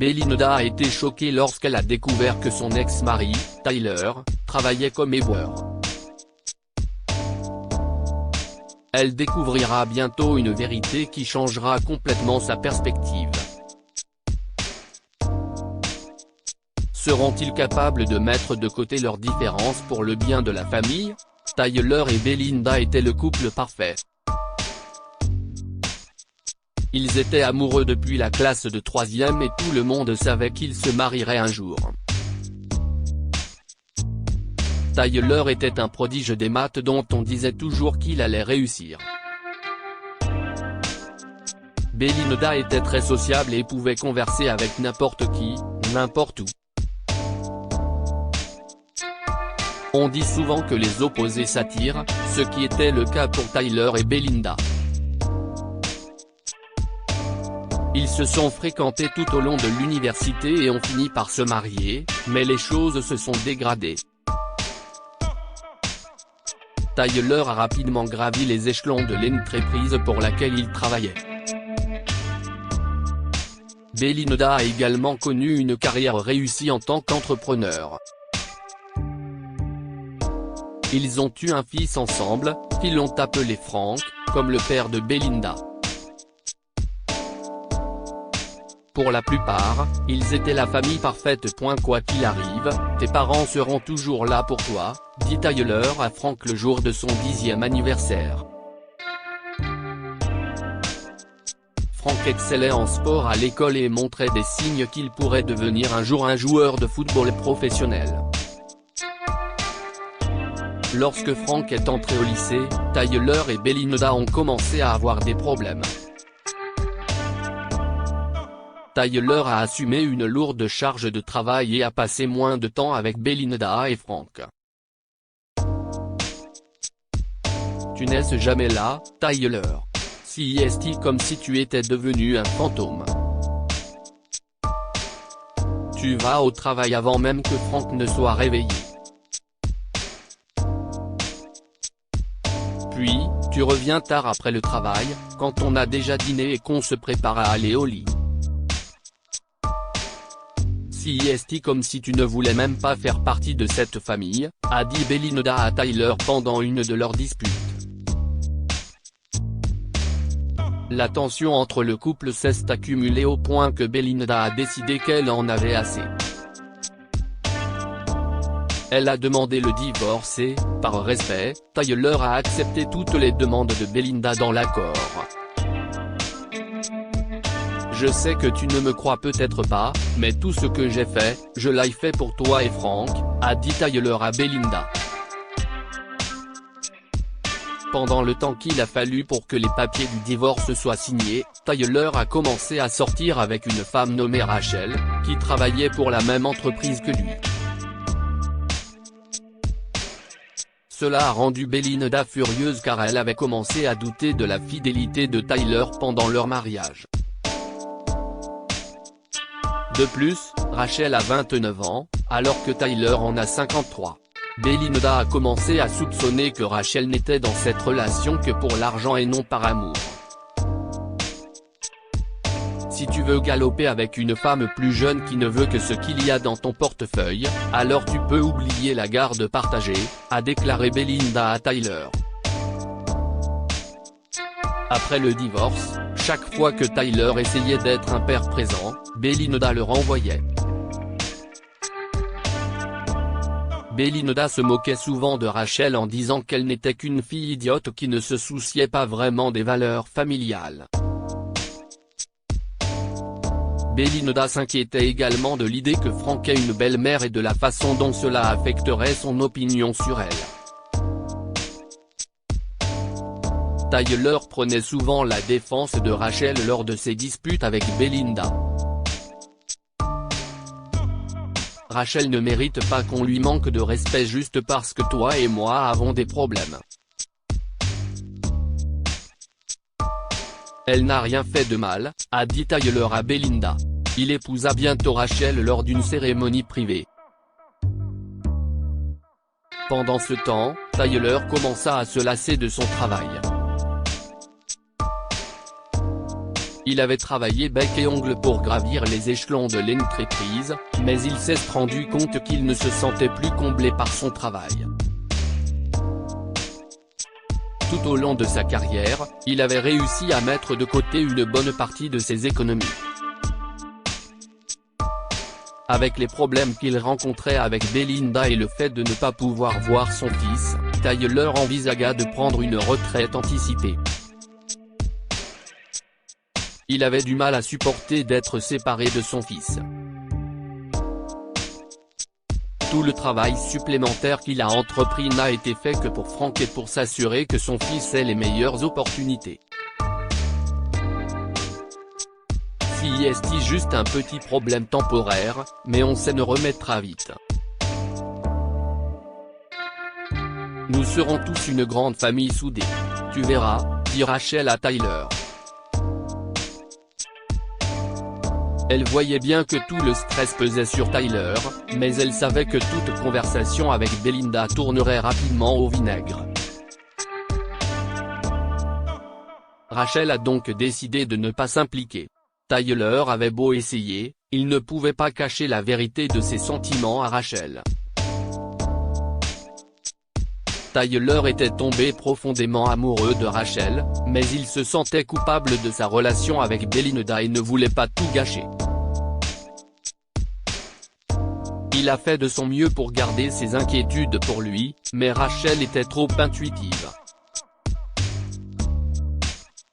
Belinda a été choquée lorsqu'elle a découvert que son ex-mari, Tyler, travaillait comme éboueur. Elle découvrira bientôt une vérité qui changera complètement sa perspective. Seront-ils capables de mettre de côté leurs différences pour le bien de la famille? Tyler et Belinda étaient le couple parfait. Ils étaient amoureux depuis la classe de 3e et tout le monde savait qu'ils se marieraient un jour. Tyler était un prodige des maths dont on disait toujours qu'il allait réussir. Belinda était très sociable et pouvait converser avec n'importe qui, n'importe où. On dit souvent que les opposés s'attirent, ce qui était le cas pour Tyler et Belinda. Ils se sont fréquentés tout au long de l'université et ont fini par se marier, mais les choses se sont dégradées. Tyler a rapidement gravi les échelons de l'entreprise pour laquelle il travaillait. Belinda a également connu une carrière réussie en tant qu'entrepreneur. Ils ont eu un fils ensemble, qu'ils ont appelé Frank, comme le père de Belinda. Pour la plupart, ils étaient la famille parfaite. Quoi qu'il arrive, tes parents seront toujours là pour toi, dit Tyler à Frank le jour de son 10e anniversaire. Frank excellait en sport à l'école et montrait des signes qu'il pourrait devenir un jour un joueur de football professionnel. Lorsque Frank est entré au lycée, Tyler et Belinda ont commencé à avoir des problèmes. Tyler a assumé une lourde charge de travail et a passé moins de temps avec Belinda et Frank. Tu n'es jamais là, Tyler. C'est comme si tu étais devenu un fantôme. Tu vas au travail avant même que Frank ne soit réveillé. Puis, tu reviens tard après le travail, quand on a déjà dîné et qu'on se prépare à aller au lit. C'est comme si tu ne voulais même pas faire partie de cette famille, a dit Belinda à Tyler pendant une de leurs disputes. La tension entre le couple s'est accumulée au point que Belinda a décidé qu'elle en avait assez. Elle a demandé le divorce et, par respect, Tyler a accepté toutes les demandes de Belinda dans l'accord. Je sais que tu ne me crois peut-être pas, mais tout ce que j'ai fait, je l'ai fait pour toi et Frank, a dit Tyler à Belinda. Pendant le temps qu'il a fallu pour que les papiers du divorce soient signés, Tyler a commencé à sortir avec une femme nommée Rachel, qui travaillait pour la même entreprise que lui. Cela a rendu Belinda furieuse car elle avait commencé à douter de la fidélité de Tyler pendant leur mariage. De plus, Rachel a 29 ans, alors que Tyler en a 53. Belinda a commencé à soupçonner que Rachel n'était dans cette relation que pour l'argent et non par amour. Si tu veux galoper avec une femme plus jeune qui ne veut que ce qu'il y a dans ton portefeuille, alors tu peux oublier la garde partagée, a déclaré Belinda à Tyler. Après le divorce, chaque fois que Tyler essayait d'être un père présent, Belinda le renvoyait. Belinda se moquait souvent de Rachel en disant qu'elle n'était qu'une fille idiote qui ne se souciait pas vraiment des valeurs familiales. Belinda s'inquiétait également de l'idée que Frank ait une belle-mère et de la façon dont cela affecterait son opinion sur elle. Tyler prenait souvent la défense de Rachel lors de ses disputes avec Belinda. Rachel ne mérite pas qu'on lui manque de respect juste parce que toi et moi avons des problèmes. Elle n'a rien fait de mal, a dit Tyler à Belinda. Il épousa bientôt Rachel lors d'une cérémonie privée. Pendant ce temps, Tyler commença à se lasser de son travail. Il avait travaillé bec et ongles pour gravir les échelons de l'entreprise, mais il s'est rendu compte qu'il ne se sentait plus comblé par son travail. Tout au long de sa carrière, il avait réussi à mettre de côté une bonne partie de ses économies. Avec les problèmes qu'il rencontrait avec Belinda et le fait de ne pas pouvoir voir son fils, Tyler envisagea de prendre une retraite anticipée. Il avait du mal à supporter d'être séparé de son fils. Tout le travail supplémentaire qu'il a entrepris n'a été fait que pour Frank et pour s'assurer que son fils ait les meilleures opportunités. Si est juste un petit problème temporaire, mais on s'en remettra vite. Nous serons tous une grande famille soudée. Tu verras, dit Rachel à Tyler. Elle voyait bien que tout le stress pesait sur Tyler, mais elle savait que toute conversation avec Belinda tournerait rapidement au vinaigre. Rachel a donc décidé de ne pas s'impliquer. Tyler avait beau essayer, il ne pouvait pas cacher la vérité de ses sentiments à Rachel. Tyler était tombé profondément amoureux de Rachel, mais il se sentait coupable de sa relation avec Belinda et ne voulait pas tout gâcher. Il a fait de son mieux pour garder ses inquiétudes pour lui, mais Rachel était trop intuitive.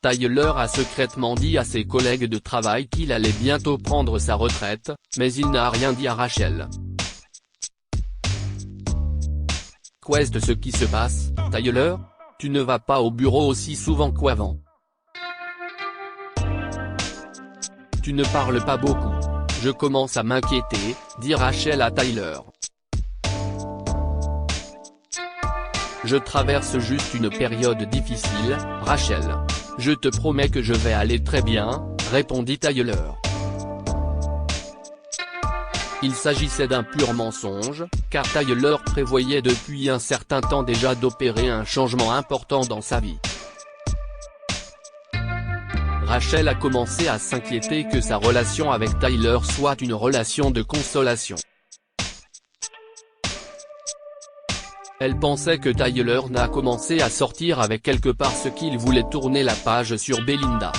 Tyler a secrètement dit à ses collègues de travail qu'il allait bientôt prendre sa retraite, mais il n'a rien dit à Rachel. Qu'est-ce ce qui se passe, Tyler? Tu ne vas pas au bureau aussi souvent qu'avant. Tu ne parles pas beaucoup. Je commence à m'inquiéter, dit Rachel à Tyler. Je traverse juste une période difficile, Rachel. Je te promets que je vais aller très bien, répondit Tyler. Il s'agissait d'un pur mensonge, car Tyler prévoyait depuis un certain temps déjà d'opérer un changement important dans sa vie. Rachel a commencé à s'inquiéter que sa relation avec Tyler soit une relation de consolation. Elle pensait que Tyler n'a commencé à sortir avec quelque parce qu'il voulait tourner la page sur Belinda.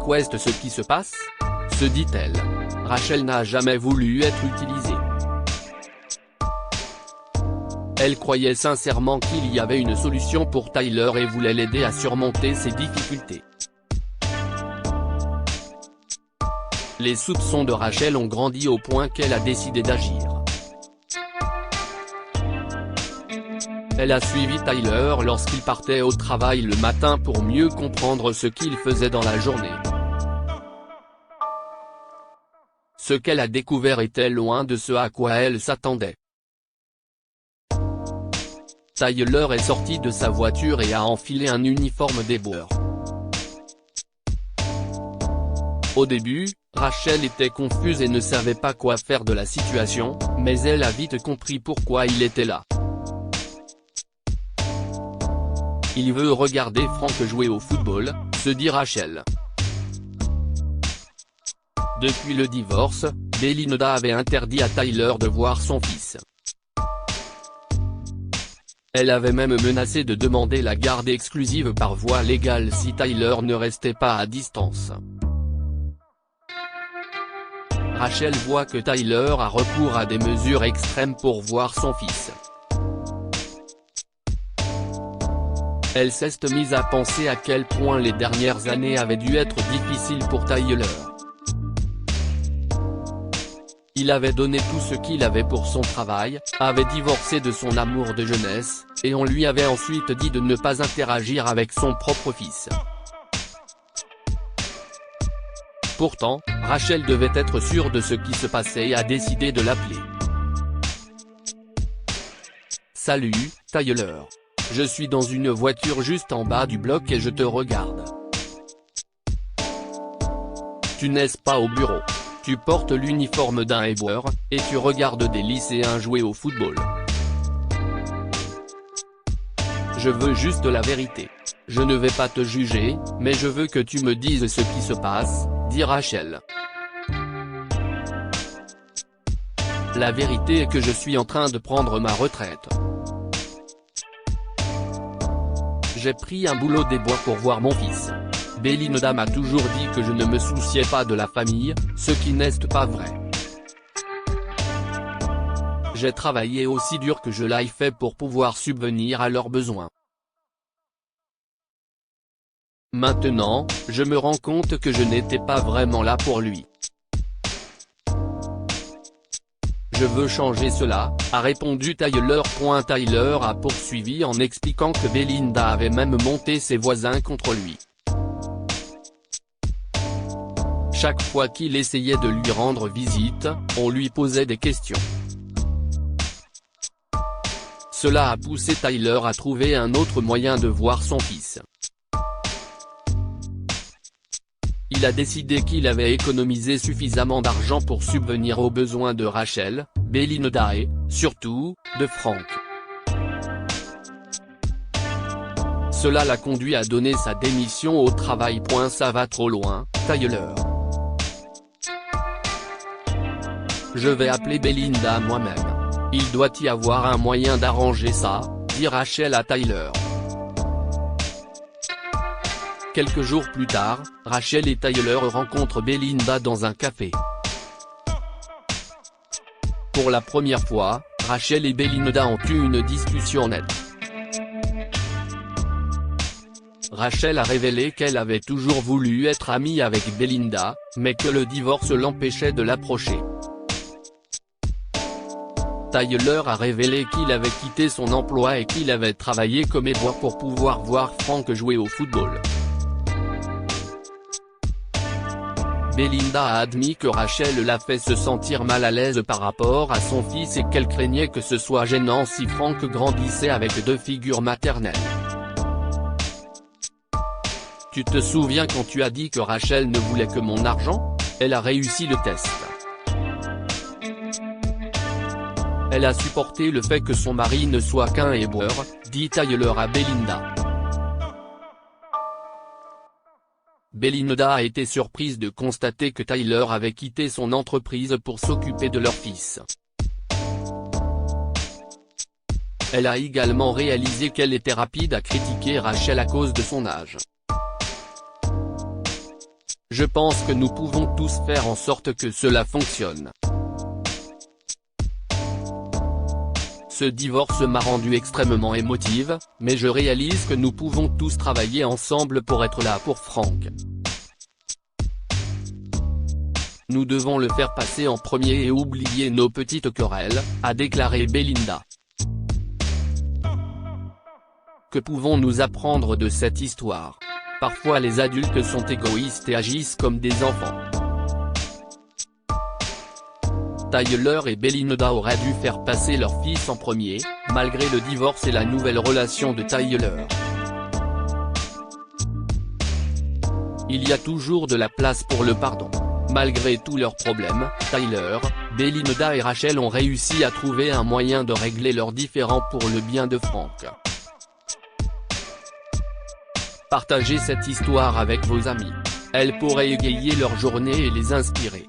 Qu'est-ce ce qui se passe? Se dit-elle. Rachel n'a jamais voulu être utilisée. Elle croyait sincèrement qu'il y avait une solution pour Tyler et voulait l'aider à surmonter ses difficultés. Les soupçons de Rachel ont grandi au point qu'elle a décidé d'agir. Elle a suivi Tyler lorsqu'il partait au travail le matin pour mieux comprendre ce qu'il faisait dans la journée. Ce qu'elle a découvert était loin de ce à quoi elle s'attendait. Tyler est sorti de sa voiture et a enfilé un uniforme d'éboueur. Au début, Rachel était confuse et ne savait pas quoi faire de la situation, mais elle a vite compris pourquoi il était là. Il veut regarder Frank jouer au football, se dit Rachel. Depuis le divorce, Belinda avait interdit à Tyler de voir son fils. Elle avait même menacé de demander la garde exclusive par voie légale si Tyler ne restait pas à distance. Rachel voit que Tyler a recours à des mesures extrêmes pour voir son fils. Elle s'est mise à penser à quel point les dernières années avaient dû être difficiles pour Tyler. Il avait donné tout ce qu'il avait pour son travail, avait divorcé de son amour de jeunesse, et on lui avait ensuite dit de ne pas interagir avec son propre fils. Pourtant, Rachel devait être sûre de ce qui se passait et a décidé de l'appeler. Salut, Tyler. Je suis dans une voiture juste en bas du bloc et je te regarde. Tu n'es pas au bureau. Tu portes l'uniforme d'un éboueur, et tu regardes des lycéens jouer au football. Je veux juste la vérité. Je ne vais pas te juger, mais je veux que tu me dises ce qui se passe, dit Rachel. La vérité est que je suis en train de prendre ma retraite. J'ai pris un boulot des bois pour voir mon fils. Belinda m'a toujours dit que je ne me souciais pas de la famille, ce qui n'est pas vrai. J'ai travaillé aussi dur que je l'ai fait pour pouvoir subvenir à leurs besoins. Maintenant, je me rends compte que je n'étais pas vraiment là pour lui. Je veux changer cela, a répondu Tyler. Tyler a poursuivi en expliquant que Belinda avait même monté ses voisins contre lui. Chaque fois qu'il essayait de lui rendre visite, on lui posait des questions. Cela a poussé Tyler à trouver un autre moyen de voir son fils. Il a décidé qu'il avait économisé suffisamment d'argent pour subvenir aux besoins de Rachel, Belinda et, surtout, de Frank. Cela l'a conduit à donner sa démission au travail. Ça va trop loin, Tyler. Je vais appeler Belinda moi-même. Il doit y avoir un moyen d'arranger ça, dit Rachel à Tyler. Quelques jours plus tard, Rachel et Tyler rencontrent Belinda dans un café. Pour la première fois, Rachel et Belinda ont eu une discussion nette. Rachel a révélé qu'elle avait toujours voulu être amie avec Belinda, mais que le divorce l'empêchait de l'approcher. Tyler a révélé qu'il avait quitté son emploi et qu'il avait travaillé comme éboueur pour pouvoir voir Frank jouer au football. Belinda a admis que Rachel l'a fait se sentir mal à l'aise par rapport à son fils et qu'elle craignait que ce soit gênant si Frank grandissait avec deux figures maternelles. Tu te souviens quand tu as dit que Rachel ne voulait que mon argent? Elle a réussi le test. Elle a supporté le fait que son mari ne soit qu'un éboueur, dit Tyler à Belinda. Belinda a été surprise de constater que Tyler avait quitté son entreprise pour s'occuper de leur fils. Elle a également réalisé qu'elle était rapide à critiquer Rachel à cause de son âge. Je pense que nous pouvons tous faire en sorte que cela fonctionne. Ce divorce m'a rendue extrêmement émotive, mais je réalise que nous pouvons tous travailler ensemble pour être là pour Frank. Nous devons le faire passer en premier et oublier nos petites querelles, a déclaré Belinda. Que pouvons-nous apprendre de cette histoire? Parfois les adultes sont égoïstes et agissent comme des enfants. Tyler et Belinda auraient dû faire passer leur fils en premier, malgré le divorce et la nouvelle relation de Tyler. Il y a toujours de la place pour le pardon. Malgré tous leurs problèmes, Tyler, Belinda et Rachel ont réussi à trouver un moyen de régler leurs différends pour le bien de Frank. Partagez cette histoire avec vos amis. Elle pourrait égayer leur journée et les inspirer.